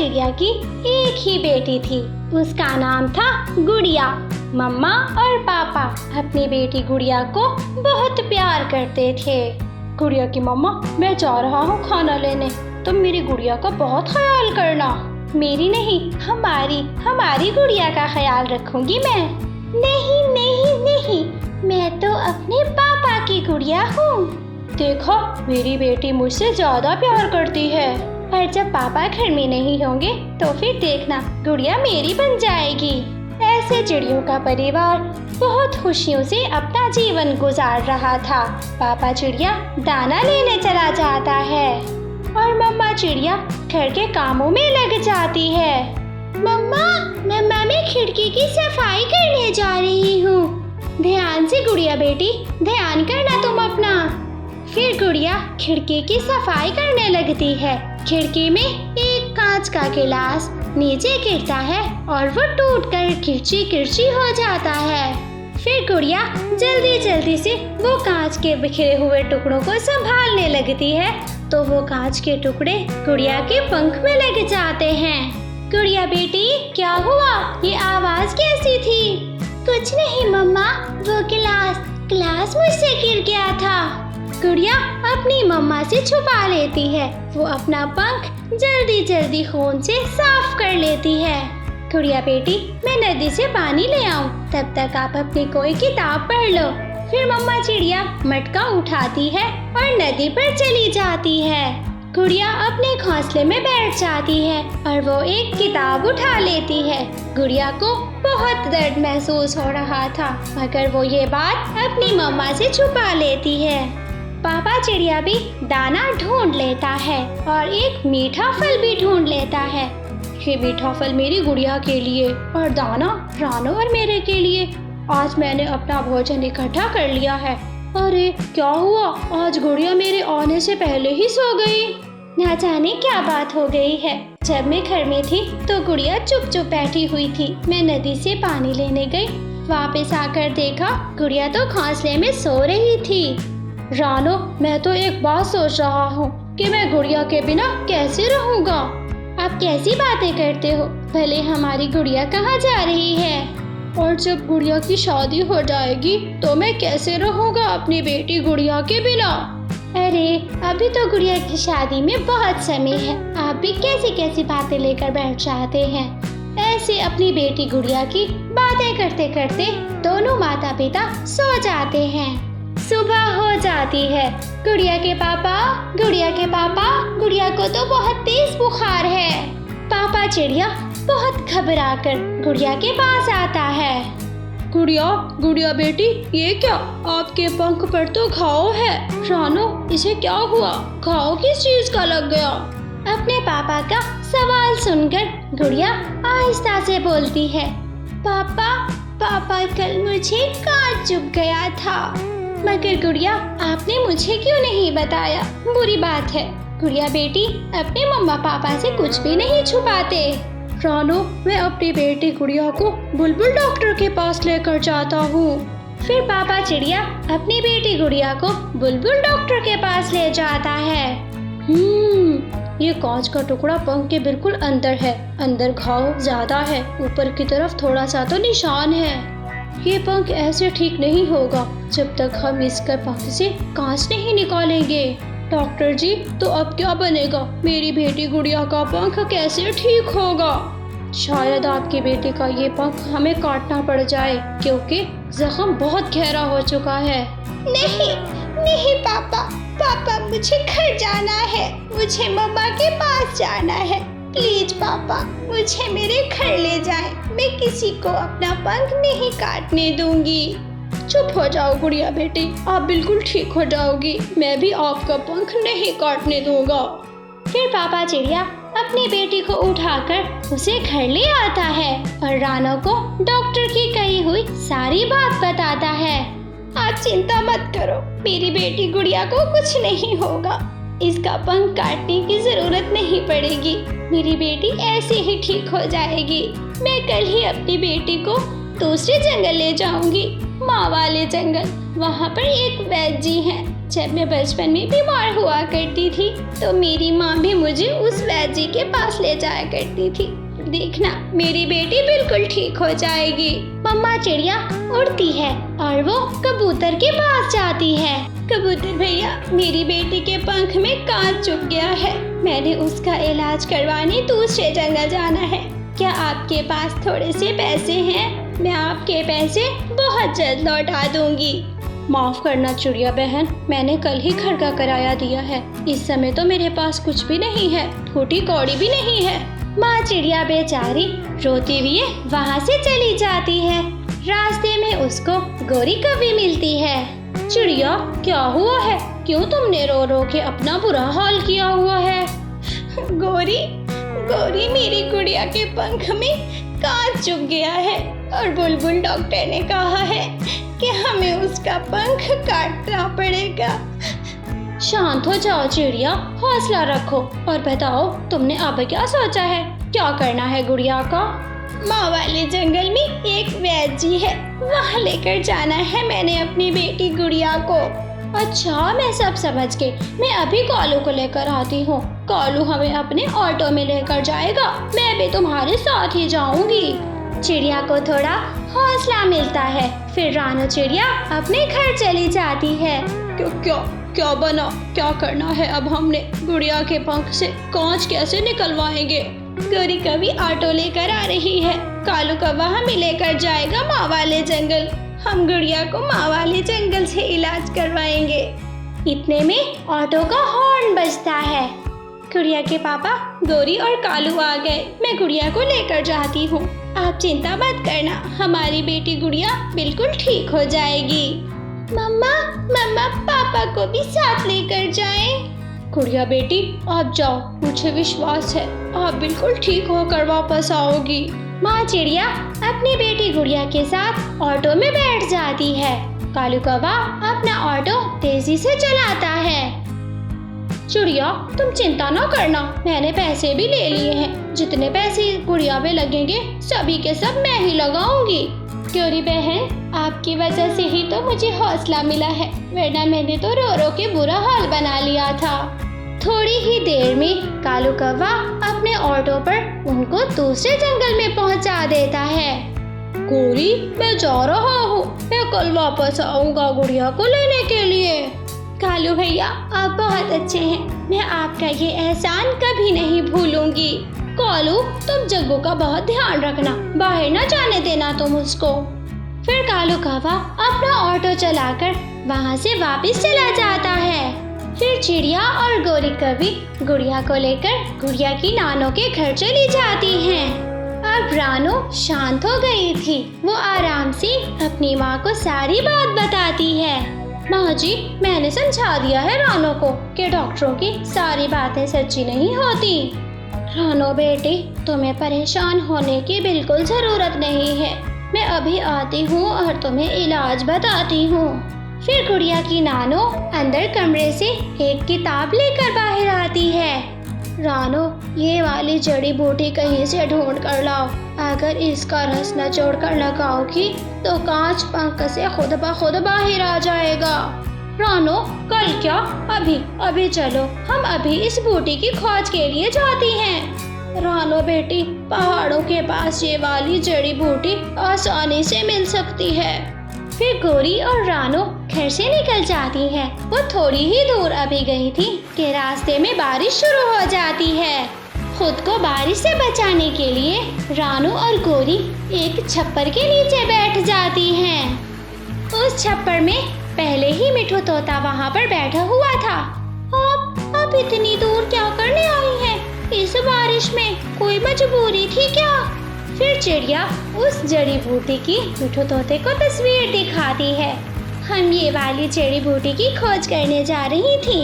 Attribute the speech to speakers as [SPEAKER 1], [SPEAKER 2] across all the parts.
[SPEAKER 1] चिड़िया की एक ही बेटी थी, उसका नाम था गुड़िया। मम्मा और पापा अपनी बेटी गुड़िया को बहुत प्यार करते थे। गुड़िया की मम्मा, मैं जा रहा हूँ खाना लेने, तुम मेरी गुड़िया का बहुत ख्याल करना। मेरी नहीं, हमारी गुड़िया का ख्याल रखूंगी मैं। नहीं नहीं नहीं, मैं तो अपने पापा की गुड़िया हूँ। देखो, मेरी बेटी मुझसे ज्यादा प्यार करती है, पर जब पापा घर में नहीं होंगे तो फिर देखना गुड़िया मेरी बन जाएगी। ऐसे चिड़ियों का परिवार बहुत खुशियों से अपना जीवन गुजार रहा था। पापा चिड़िया दाना लेने चला जाता है और मम्मा चिड़िया घर के कामों में लग जाती है। मम्मा मैं खिड़की की सफाई करने जा रही हूँ। ध्यान से गुड़िया बेटी, ध्यान करना तुम अपना। फिर गुड़िया खिड़की की सफाई करने लगती है। खिड़की में एक कांच का गिलास नीचे गिरता है और वो टूटकर किरची किरची हो जाता है। फिर गुड़िया जल्दी जल्दी से वो कांच के बिखरे हुए टुकड़ों को संभालने लगती है तो वो कांच के टुकड़े गुड़िया के पंख में लग जाते हैं। गुड़िया बेटी, क्या हुआ? ये आवाज कैसी थी? कुछ नहीं मम्मा, वो गिलास मुझसे गिर गया था। गुड़िया अपनी मम्मा से छुपा लेती है। वो अपना पंख जल्दी जल्दी खून से साफ कर लेती है। गुड़िया बेटी, मैं नदी से पानी ले आऊं, तब तक आप अपनी कोई किताब पढ़ लो। फिर मम्मा चिड़िया मटका उठाती है और नदी पर चली जाती है। गुड़िया अपने घोंसले में बैठ जाती है और वो एक किताब उठा लेती है। गुड़िया को बहुत दर्द महसूस हो रहा था, मगर वो ये बात अपनी मम्मा से छुपा लेती है। पापा चिड़िया भी दाना ढूंढ लेता है और एक मीठा फल भी ढूंढ लेता है। ये मीठा फल मेरी गुड़िया के लिए और दाना रानो और मेरे के लिए। आज मैंने अपना भोजन इकट्ठा कर लिया है। अरे क्या हुआ, आज गुड़िया मेरे आने से पहले ही सो गई। ना जाने क्या बात हो गई है। जब मैं घर में थी तो गुड़िया चुप चुप बैठी हुई थी। मैं नदी से पानी लेने गई, वापस आकर देखा गुड़िया तो घोंसले में सो रही थी। रानो, मैं तो एक बात सोच रहा हूँ कि मैं गुड़िया के बिना कैसे रहूँगा। आप कैसी बातें करते हो? भले हमारी गुड़िया कहाँ जा रही है? और जब गुड़िया की शादी हो जाएगी तो मैं कैसे रहूँगा अपनी बेटी गुड़िया के बिना? अरे अभी तो गुड़िया की शादी में बहुत समय है, आप भी कैसी कैसी बातें लेकर बैठ जाते हैं। ऐसे अपनी बेटी गुड़िया की बातें करते करते दोनों माता पिता सो जाते हैं। सुबह हो जाती है। गुड़िया के पापा, गुड़िया को तो बहुत तेज बुखार है। पापा चिड़िया बहुत घबराकर गुड़िया के पास आता है। गुड़िया बेटी, ये क्या? आपके पंख पर तो घाव है। रानो, इसे क्या हुआ? घाव किस चीज का लग गया? अपने पापा का सवाल सुनकर गुड़िया आहिस्ता से बोलती है, पापा कल मुझे कांच चुभ गया था। मगर गुड़िया, आपने मुझे क्यों नहीं बताया? बुरी बात है। गुड़िया बेटी अपने मम्मा पापा से कुछ भी नहीं छुपाते। रानो, मैं अपनी बेटी गुड़िया को बुलबुल डॉक्टर के पास लेकर जाता हूँ। फिर पापा चिड़िया अपनी बेटी गुड़िया को बुलबुल डॉक्टर के पास ले जाता है। ये कांच का टुकड़ा पंख के बिल्कुल अंदर है। अंदर घाव ज्यादा है, ऊपर की तरफ थोड़ा सा तो निशान है। ये पंख ऐसे ठीक नहीं होगा जब तक हम इसके पंख से कांच नहीं निकालेंगे। डॉक्टर जी, तो अब क्या बनेगा? मेरी बेटी गुड़िया का पंख कैसे ठीक होगा? शायद आपकी बेटी का ये पंख हमें काटना पड़ जाए, क्योंकि जख्म बहुत गहरा हो चुका है। नहीं पापा, मुझे घर जाना है, मुझे मम्मा के पास जाना है। प्लीज पापा, मुझे मेरे घर ले जाएं। मैं किसी को अपना पंख नहीं काटने दूंगी। चुप हो जाओ गुड़िया बेटी, आप बिल्कुल ठीक हो जाओगी। मैं भी आपका पंख नहीं काटने दूंगा। फिर पापा चिड़िया अपनी बेटी को उठाकर उसे घर ले आता है और रानो को डॉक्टर की कही हुई सारी बात बताता है। आप चिंता मत करो, मेरी बेटी गुड़िया को कुछ नहीं होगा। इसका पंख काटने की जरूरत नहीं पड़ेगी। मेरी बेटी ऐसे ही ठीक हो जाएगी। मैं कल ही अपनी बेटी को दूसरे जंगल ले जाऊंगी, माँ वाले जंगल। वहाँ पर एक वैद्य जी हैं, जब मैं बचपन में बीमार हुआ करती थी तो मेरी माँ भी मुझे उस वैद्य जी के पास ले जाया करती थी। देखना, मेरी बेटी बिल्कुल ठीक हो जाएगी। मम्मा चिड़िया उड़ती है और वो कबूतर के पास जाती है। कबूतर भैया, मेरी बेटी के पंख में कांच चुभ गया है। मैंने उसका इलाज करवाने दूसरे जगह जाना है। क्या आपके पास थोड़े से पैसे हैं? मैं आपके पैसे बहुत जल्द लौटा दूंगी। माफ करना चिड़िया बहन, मैंने कल ही घर का किराया दिया है। इस समय तो मेरे पास कुछ भी नहीं है, फूटी कौड़ी भी नहीं है। माँ चिड़िया बेचारी रोती हुई वहाँ से चली जाती है। रास्ते में उसको गोरी कभी मिलती है। चिड़िया, क्या हुआ है? क्यों तुमने रो रो के अपना बुरा हाल किया हुआ है? गोरी, मेरी गुड़िया के पंख में कांच चुभ गया है और बुलबुल डॉक्टर ने कहा है कि हमें उसका पंख काटना पड़ेगा। शांत हो जाओ चिड़िया, हौसला रखो और बताओ तुमने अब क्या सोचा है? क्या करना है गुड़िया का? माँ वाले जंगल में एक वैद्य जी है, वहाँ लेकर जाना है मैंने अपनी बेटी गुड़िया को। अच्छा, मैं सब समझ गई। मैं अभी कालू को लेकर आती हूँ। कालू हमें अपने ऑटो में लेकर जाएगा, मैं भी तुम्हारे साथ ही जाऊंगी। चिड़िया को थोड़ा हौसला मिलता है। फिर रानो चिड़िया अपने घर चली जाती है। क्या बना? क्या करना है अब हमने? गुड़िया के पंख से कांच कैसे निकलवाएंगे? गोरी कभी ऑटो लेकर आ रही है, कालू कौवा हमें लेकर जाएगा माँ वाले जंगल। हम गुड़िया को माँ वाले जंगल से इलाज करवाएंगे। इतने में ऑटो का हॉर्न बजता है। गुड़िया के पापा गोरी और कालू आ गए। मैं गुड़िया को लेकर जाती हूँ, आप चिंता मत करना, हमारी बेटी गुड़िया बिल्कुल ठीक हो जाएगी। मम्मा पापा को भी साथ लेकर जाएं। गुड़िया बेटी, आप जाओ, मुझे विश्वास है आप बिल्कुल ठीक होकर वापस आओगी। माँ चिड़िया अपनी बेटी गुड़िया के साथ ऑटो में बैठ जाती है। कालू कौवा अपना ऑटो तेजी से चलाता है। चिड़िया, तुम चिंता न करना, मैंने पैसे भी ले लिए हैं। जितने पैसे गुड़िया पे लगेंगे सभी के सब मैं ही लगाऊंगी। गोरी बहन, आपकी वजह से ही तो मुझे हौसला मिला है, वरना मैंने तो रो रो के बुरा हाल बना लिया था। थोड़ी ही देर में कालू कौवा अपने ऑटो पर उनको दूसरे जंगल में पहुंचा देता है। गोरी, मैं जा रहा हूँ, मैं कल वापस आऊंगा गुड़िया को लेने के लिए। कालू भैया, आप बहुत अच्छे हैं, मैं आपका ये एहसान कभी नहीं भूलूंगी। कालू, तुम जग्गू का बहुत ध्यान रखना, बाहर न जाने देना तुम उसको। फिर कालू कौवा अपना ऑटो चलाकर वहाँ से वापस चला जाता है। फिर चिड़िया और गोरी कभी गुड़िया को लेकर गुड़िया की नानो के घर चली जाती हैं। अब रानो शांत हो गई थी। वो आराम से अपनी माँ को सारी बात बताती है। माँ जी, मैंने समझा दिया है रानो को कि डॉक्टरों की सारी बातें सच्ची नहीं होती। रानो बेटी, तुम्हें परेशान होने की बिल्कुल जरूरत नहीं है। मैं अभी आती हूँ और तुम्हें इलाज बताती हूँ। फिर गुड़िया की नानो अंदर कमरे से एक किताब लेकर बाहर आती है। रानो, ये वाली जड़ी बूटी कहीं से ढूंढ कर लाओ। अगर इसका रस न जोड़ कर लगाओगी तो कांच पंख से खुद ब खुद बाहर आ जाएगा। रानो, कल क्या, अभी चलो, हम अभी इस बूटी की खोज के लिए जाती हैं। रानो बेटी, पहाड़ों के पास ये वाली जड़ी बूटी आसानी से मिल सकती है। फिर गोरी और रानो घर से निकल जाती है। वो थोड़ी ही दूर अभी गई थी कि रास्ते में बारिश शुरू हो जाती है। खुद को बारिश से बचाने के लिए रानो और गोरी एक छप्पर के नीचे बैठ जाती हैं। उस छप्पर में पहले ही मिठू तोता वहाँ पर बैठा हुआ था। आप इतनी दूर क्या करने आई हैं? इस बारिश में कोई मजबूरी थी क्या? फिर चिड़िया उस जड़ी बूटी की मिठू तोते को तस्वीर दिखाती है। हम ये वाली जड़ी बूटी की खोज करने जा रही थी।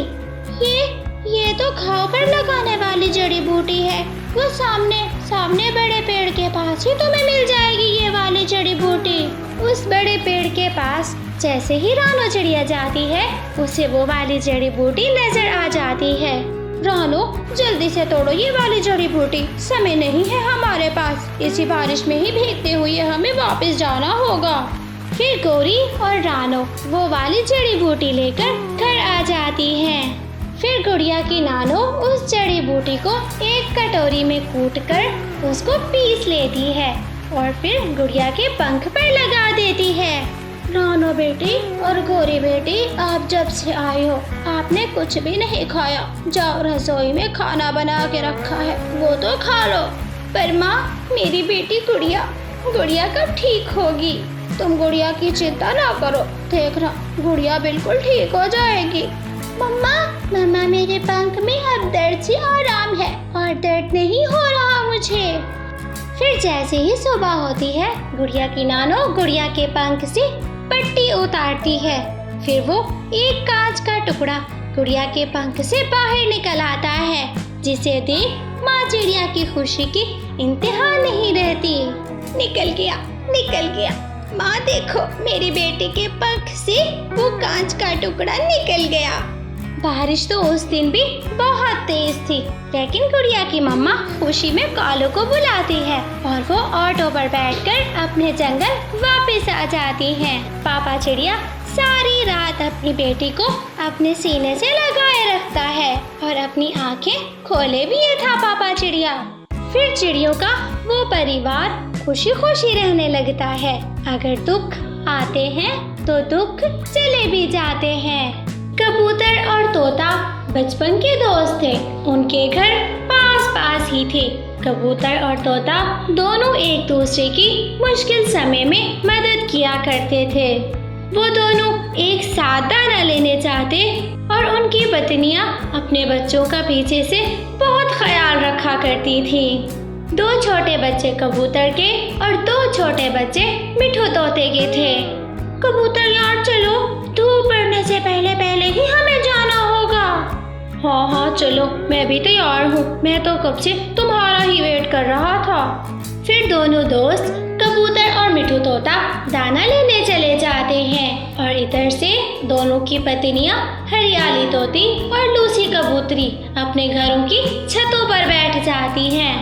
[SPEAKER 1] ये तो घाव पर लगाने वाली जड़ी बूटी है। वो सामने बड़े पेड़ के पास ही तुम्हें मिल जाएगी ये वाली जड़ी बूटी। उस बड़े पेड़ के पास जैसे ही रानो चिड़िया जाती है उसे वो वाली जड़ी बूटी नजर आ जाती है। रानो, जल्दी से तोड़ो ये वाली जड़ी बूटी, समय नहीं है हमारे पास। इसी बारिश में ही भीगते हुए हमें वापस जाना होगा। फिर गौरी और रानो वो वाली जड़ी बूटी लेकर घर आ जाती हैं। फिर गुड़िया की नानो उस जड़ी बूटी को एक कटोरी में कूटकर उसको पीस लेती है और फिर गुड़िया के पंख पर लगा देती है। नानो बेटी और गौरी बेटी, आप जब से आए हो आपने कुछ भी नहीं खाया। जाओ, रसोई में खाना बना के रखा है, वो तो खा लो। पर माँ, मेरी बेटी गुड़िया कब ठीक होगी? तुम गुड़िया की चिंता ना करो, देखना गुड़िया बिल्कुल ठीक हो जाएगी। मम्मा मेरे पंख में अब दर्द से आराम है और दर्द नहीं हो रहा मुझे। फिर जैसे ही सुबह होती है, गुड़िया की नानो गुड़िया के पंख से पट्टी उतारती है। फिर वो एक कांच का टुकड़ा गुड़िया के पंख से बाहर निकल आता है, जिसे देख माँ चिड़िया की खुशी की इंतहा नहीं रहती। निकल गया माँ, देखो मेरी बेटी के पंख से वो कांच का टुकड़ा निकल गया। बारिश तो उस दिन भी बहुत तेज थी, लेकिन गुड़िया की मम्मा खुशी में कालू को बुलाती है और वो ऑटो पर बैठकर अपने जंगल वापस आ जाती हैं। पापा चिड़िया सारी रात अपनी बेटी को अपने सीने से लगाए रखता है और अपनी आंखें खोले भी ये था पापा चिड़िया। फिर चिड़ियों का वो परिवार खुशी खुशी रहने लगता है। अगर दुख आते हैं तो दुख चले भी जाते हैं। कबूतर और तोता बचपन के दोस्त थे। उनके घर पास ही थे। कबूतर और तोता दोनों एक दूसरे की मुश्किल समय में मदद किया करते थे। वो दोनों एक साथ दाना लेने जाते और उनकी पत्नियां अपने बच्चों का पीछे से बहुत ख्याल रखा करती थी। 2 छोटे बच्चे कबूतर के और 2 छोटे बच्चे मिठू तोते के थे। कबूतर यार चलो, धूप बढ़ने से पहले ही हमें जाना होगा। हाँ चलो, मैं भी तैयार हूँ। मैं तो कब से तुम्हारा ही वेट कर रहा था। फिर दोनों दोस्त कबूतर और मिठू तोता दाना लेने चले जाते हैं और इधर से दोनों की पत्नियां हरियाली तोती और लूसी कबूतरी अपने घरों की छतों पर बैठ जाती हैं।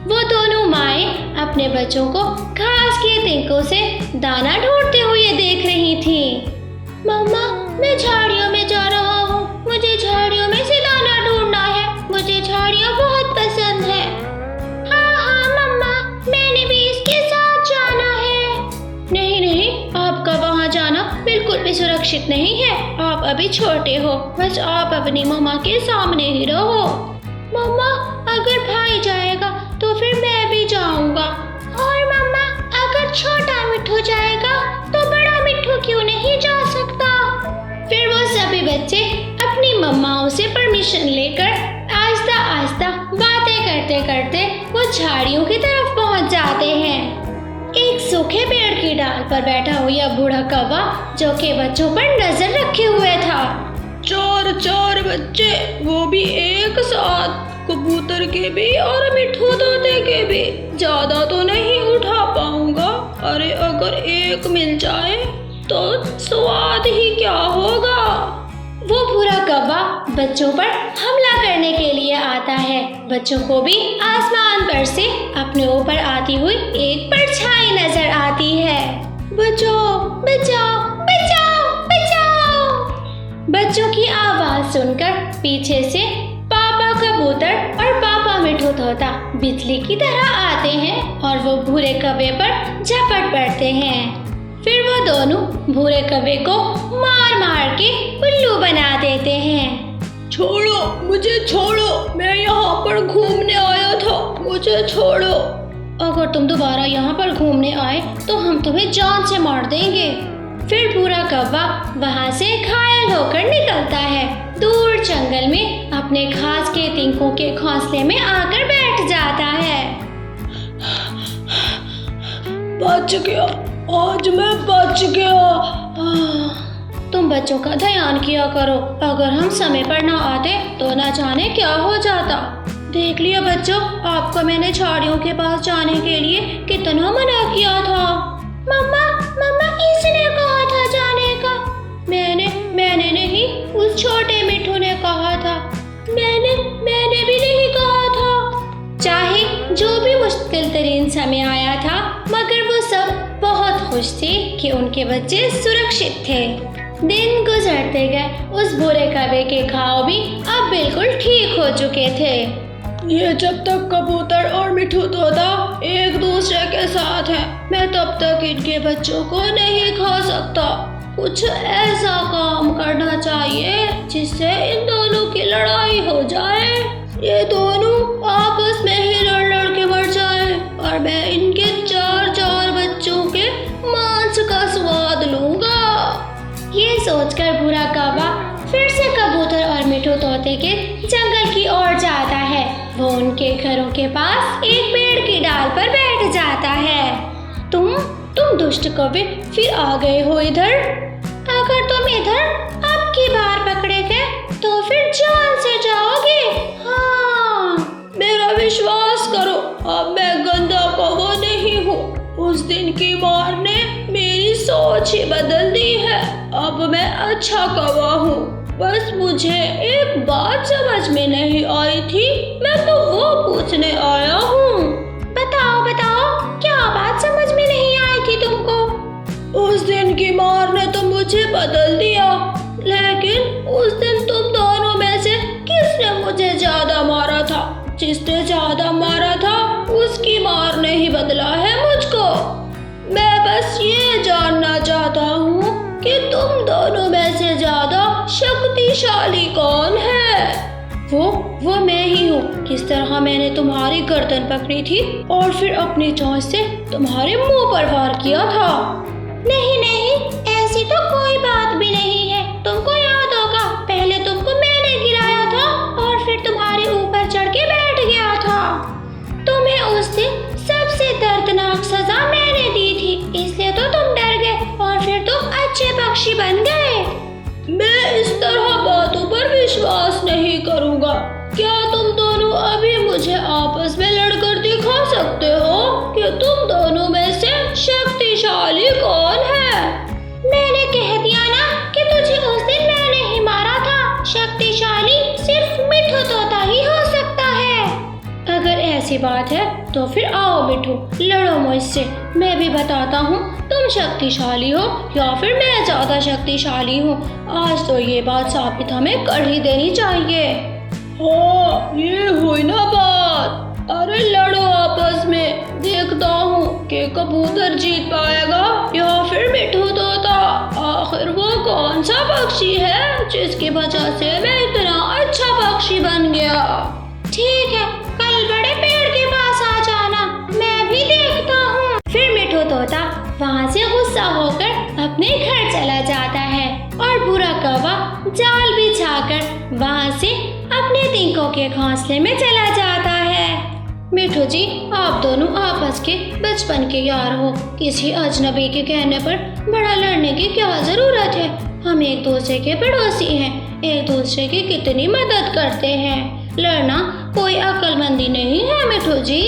[SPEAKER 1] वो दोनों माएं अपने बच्चों को घास के तिनकों से दाना ढूंढते हुए देख रही थी। मम्मा, मैं झाड़ियों में जा रहा हूँ। मुझे झाड़ियों में से दाना ढूंढना है। मुझे झाड़ियाँ बहुत पसंद है। हाँ मम्मा, मैंने भी इसके साथ जाना है। नहीं, आपका वहाँ जाना बिल्कुल भी सुरक्षित नहीं है। आप अभी छोटे हो, बस आप अपनी मम्मा के सामने ही रहो। मम्मा, अगर भाई जाएगा तो फिर मैं भी जाऊंगा। और मम्मा, अगर छोटा मिठू जाएगा तो बड़ा मिठू क्यों नहीं जा सकता? फिर वो सभी बच्चे अपनी मम्माओं से परमिशन लेकर आहिस्ता आहिस्ता बातें करते करते वो झाड़ियों की तरफ पहुंच जाते हैं। एक सूखे पेड़ की डाल पर बैठा हुआ बूढ़ा कौवा जो के बच्चों पर नजर रखे हुए था। 4 बच्चे, वो भी एक साथ, कबूतर के भी और मिठू तोते के भी। ज्यादा तो नहीं उठा पाऊंगा। अरे अगर एक मिल जाए तो स्वाद ही क्या होगा। वो बुरा कौवा बच्चों पर हमला करने के लिए आता है। बच्चों को भी आसमान पर से अपने ऊपर आती हुई एक परछाई नजर आती है। बचाओ बचाओ बचाओ बचाओ। बच्चों की आवाज सुनकर पीछे से पापा कबूतर और पापा मिठू तोता बिजली की तरह आते हैं और वो भूरे कौवे पर झपट पड़ते हैं। फिर वो दोनों भूरे कौवे को मार मार के उल्लू बना देते हैं। छोड़ो, मुझे छोड़ो, मैं यहाँ पर घूमने आया था, मुझे छोड़ो। अगर तुम दोबारा यहाँ पर घूमने आए तो हम तुम्हें जान से मार देंगे। फिर भूरा कौवा वहाँ से घायल होकर निकलता है। दूर जंगल में अपने घास के तिनकों के घोंसले में आकर बैठ जाता है। बच गया, आज मैं बच गया। तुम बच्चों का ध्यान किया करो। अगर हम समय पर ना आते तो ना जाने क्या हो जाता। देख लिया बच्चों, आपको मैंने झाड़ियों के पास जाने के लिए कितना मना किया था। मम्मा इसने कहा था जाने का। मैंने नहीं, उस छोटे मिठू ने कहा था। मैंने भी नहीं कहा था। चाहे जो भी मुश्किल तरीन समय आया था, मगर वो सब बहुत खुश खुश थी कि उनके बच्चे सुरक्षित थे। दिन गुजरते गए, उस बुरे कौवे के घाव भी अब बिल्कुल ठीक हो चुके थे।
[SPEAKER 2] ये जब तक कबूतर और मिठू तोता एक दूसरे के साथ हैं, मैं तब तक इनके बच्चों को नहीं खा सकता। कुछ ऐसा काम करना चाहिए जिससे इन दोनों की लड़ाई हो जाए। ये दोनों आपस में ही लड़ के मर जाए और मैं इनके 4 बच्चों के मांस का स्वाद लूंगा।
[SPEAKER 1] ये सोचकर बुरा कौवा फिर से कबूतर और मिठू तोते के जंगल की ओर जाता है। वो उनके घरों के पास एक पेड़ की डाल पर बैठ जाता है। तुम दुष्ट कौवे फिर आ गए हो इधर। अगर तुम इधर अब की बार पकड़े गए तो फिर जान से जाओगे। हाँ,
[SPEAKER 2] मेरा विश्वास करो, अब मैं गंदा कौवा नहीं हूँ। उस दिन की मार ने मेरी सोच ही बदल दी है। अब मैं अच्छा कौवा हूँ। बस मुझे एक बात समझ में नहीं आई थी, मैं तो वो पूछने आया हूँ।
[SPEAKER 1] बताओ क्या बात समझ में नहीं आई थी तुमको?
[SPEAKER 2] उस दिन की मार ने तो मुझे बदल दिया, लेकिन उस दिन तुम दोनों में से किसने मुझे ज्यादा मारा था? जिसने ज्यादा मारा था उसकी मार ने ही बदला है मुझको। मैं बस ये जानना चाहता हूँ कि तुम दोनों में से ज्यादा शक्तिशाली कौन है?
[SPEAKER 1] वो मैं ही हूँ। किस तरह मैंने तुम्हारी गर्दन पकड़ी थी और फिर अपनी चोंच से तुम्हारे मुंह पर वार किया था। नहीं, ऐसी तो कोई बात भी नहीं है। तुमको याद होगा, पहले तुमको मैंने गिराया था और फिर तुम्हारे ऊपर चढ़ के बैठ गया था। तुम्हें उस दिन सबसे दर्दनाक सजा मैंने दी थी, इसलिए तो तुम डर गए और फिर तुम अच्छे पक्षी बन गए।
[SPEAKER 2] मैं इस तरह बातों पर विश्वास नहीं करूँगा। क्या तुम दोनों अभी मुझे आपस में लड़कर दिखा सकते हो कि तुम दोनों में से शक्तिशाली कौन है?
[SPEAKER 1] मैंने कह दिया ना कि तुझे उस दिन मैंने ही मारा था। शक्तिशाली सिर्फ मिठू तोता ही हो सकता है। अगर ऐसी बात है तो फिर आओ मिठू, लड़ो मुझसे। मैं भी बताता हूँ तुम शक्तिशाली हो या फिर मैं ज्यादा शक्तिशाली हूँ। आज तो ये बात साबित हमें कर ही देनी चाहिए।
[SPEAKER 2] हाँ, ये हुई ना बात। अरे लड़ो आपस में, देखता हूँ कि कबूतर जीत पाएगा या फिर मिठू तोता। आखिर वो कौन सा पक्षी है जिसकी वजह से मैं इतना अच्छा पक्षी बन गया।
[SPEAKER 1] ठीक है, कल बड़े पेड़ के पास आ जाना, मैं भी देखता हूँ। फिर मिठू तोता वहाँ से गुस्सा होकर अपने घर चला जाता है और बुरा कौवा जाल बिछाकर वहाँ से अपने तिनकों के घोंसले में चला जाता है। मिठू जी, आप दोनों आपस के बचपन के यार हो। किसी अजनबी के कहने पर बड़ा लड़ने की क्या जरूरत है? हम एक दूसरे के पड़ोसी हैं, एक दूसरे की कितनी मदद करते हैं। लड़ना कोई अक्लमंदी नहीं है मिठू जी।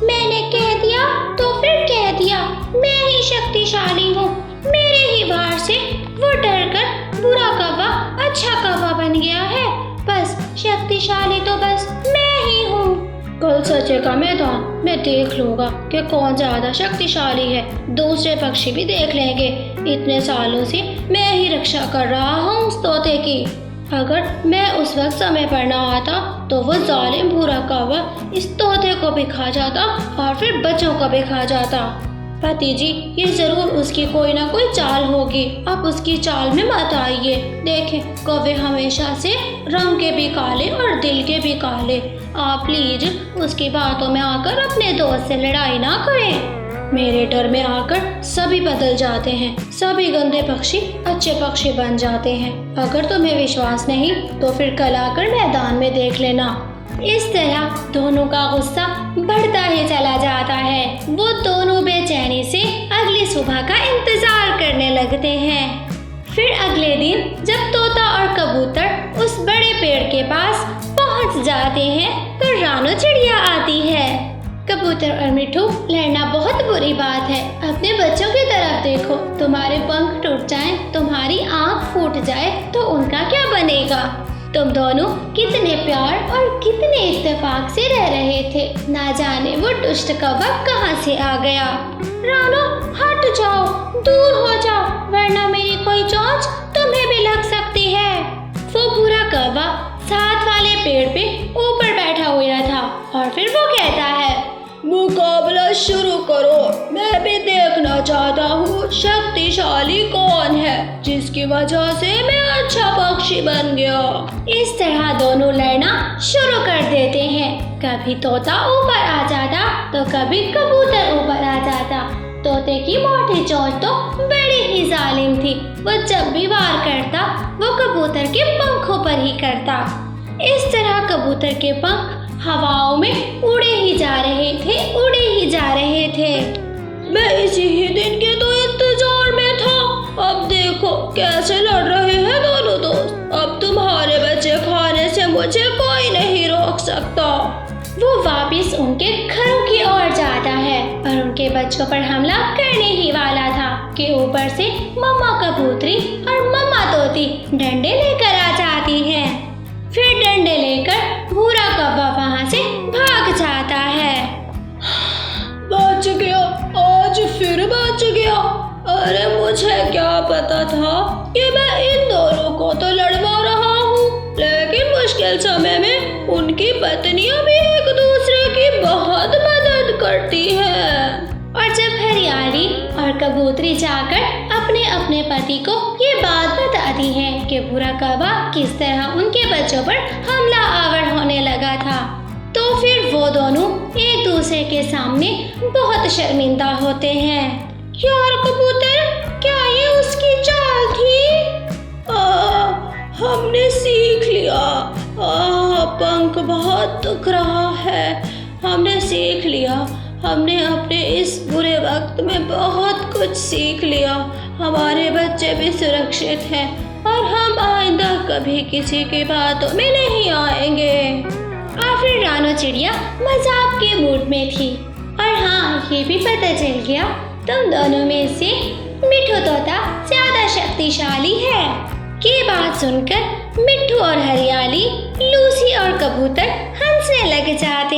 [SPEAKER 1] मैंने कह दिया तो फिर कह दिया, मैं ही शक्तिशाली हूँ। मेरे ही वार से वो डरकर बुरा कौवा अच्छा कौवा बन गया है। बस शक्तिशाली तो बस मैं ही हूँ।
[SPEAKER 2] कल सचे का मैदान मैं देख लूंगा कि कौन ज्यादा शक्तिशाली है। दूसरे पक्षी भी देख लेंगे। इतने सालों से मैं ही रक्षा कर रहा हूँ उस तोते की। अगर मैं उस वक्त समय पर न आता तो वो जालिम बुरा कौवा इस तोते को भी खा जाता और फिर बच्चों को भी खा जाता। पति जी, ये जरूर उसकी कोई ना कोई चाल होगी। अब उसकी चाल में मत आइए। देखें, कौवे हमेशा से रंग के भी काले और दिल के भी काले। आप प्लीज उसकी बातों में आकर अपने दोस्त से लड़ाई ना करें। मेरे डर में आकर सभी बदल जाते हैं, सभी गंदे पक्षी अच्छे पक्षी बन जाते हैं। अगर तुम्हें विश्वास नहीं तो फिर कल आकर मैदान में देख लेना।
[SPEAKER 1] इस तरह दोनों का गुस्सा बढ़ता ही चला जाता है। वो दोनों बेचैनी से अगली सुबह का इंतजार करने लगते हैं। फिर अगले दिन जब तोता और कबूतर उस बड़े पेड़ के पास पहुंच जाते हैं तो रानो चिड़िया आती है। कबूतर और मिठू, लड़ना बहुत बुरी बात है। अपने बच्चों की तरफ देखो, तुम्हारे पंख टूट जाएं, तुम्हारी आँख फूट जाए तो उनका क्या बनेगा?
[SPEAKER 2] तुम दोनों कितने प्यार और कितने इत्तेफाक से रह रहे थे, ना जाने वो दुष्ट कौवा कहाँ से आ गया।
[SPEAKER 1] रानो हट जाओ, दूर हो जाओ, वरना मेरी कोई चोंच तुम्हें भी लग सकती है।
[SPEAKER 2] वो बुरा कौवा साथ वाले पेड़ पे ऊपर बैठा हुआ था और फिर वो कहता है, मुकाबला शुरू करो, मैं भी देखना चाहता हूँ शक्तिशाली कौन है जिसकी वजह से मैं अच्छा पक्षी बन गया। इस तरह दोनों लड़ना शुरू कर देते हैं। कभी तोता ऊपर आ जाता तो कभी कबूतर ऊपर आ जाता। तोते की मोटी चोंच तो बड़ी ही जालिम थी, वो जब भी वार करता वो कबूतर के पंखों पर ही करता। इस तरह कबूतर के पंख हवाओं में उड़े ही जा रहे थे, उड़े ही जा रहे थे। मैं इसी ही दिन के तो इंतजार में था। अब देखो कैसे लड़ रहे हैं दोनों दोस्त। अब तुम्हारे बच्चे खाने से मुझे कोई नहीं रोक सकता। वो वापस उनके घरों की ओर जाता है और उनके बच्चों पर हमला करने ही वाला था कि ऊपर से मम्मा कबूतरी और मम्मा तोती डंडे लेकर आ जाती हैं। फिर डंडे लेकर भूरा कौवा वहां से भाग जाता है। बच गया, आज फिर बच गया। अरे मुझे क्या पता था कि मैं इन दोनों को तो लड़वा रहा हूँ, लेकिन मुश्किल समय में उनकी पत्नियां भी एक दूसरे की बहुत मदद करती हैं। और जब हरियाली और कबूतरी जाकर अपने अपने पति को ये बात बताती है कि बुरा कौवा किस तरह उनके बच्चों पर हमला आवर होने लगा था, तो फिर वो दोनों एक दूसरे के सामने बहुत शर्मिंदा होते हैं।
[SPEAKER 1] यार कबूतर, क्या ये उसकी चाल थी?
[SPEAKER 2] हमने सीख लिया। पंख बहुत दुख रहा है। हमने सीख लिया। हमने अपने इस बुरे वक्त में बहुत कुछ सीख लिया। हमारे बच्चे भी सुरक्षित हैं और हम आइंदा कभी किसी की बातों में नहीं आएंगे। और फिर रानो चिड़िया मजाक के मूड में थी। और हाँ, ये भी पता चल गया तुम दोनों में से मिट्ठू तोता ज्यादा शक्तिशाली है। ये बात सुनकर मिट्ठू और हरियाली, लूसी और कबूतर हंसने लग जाते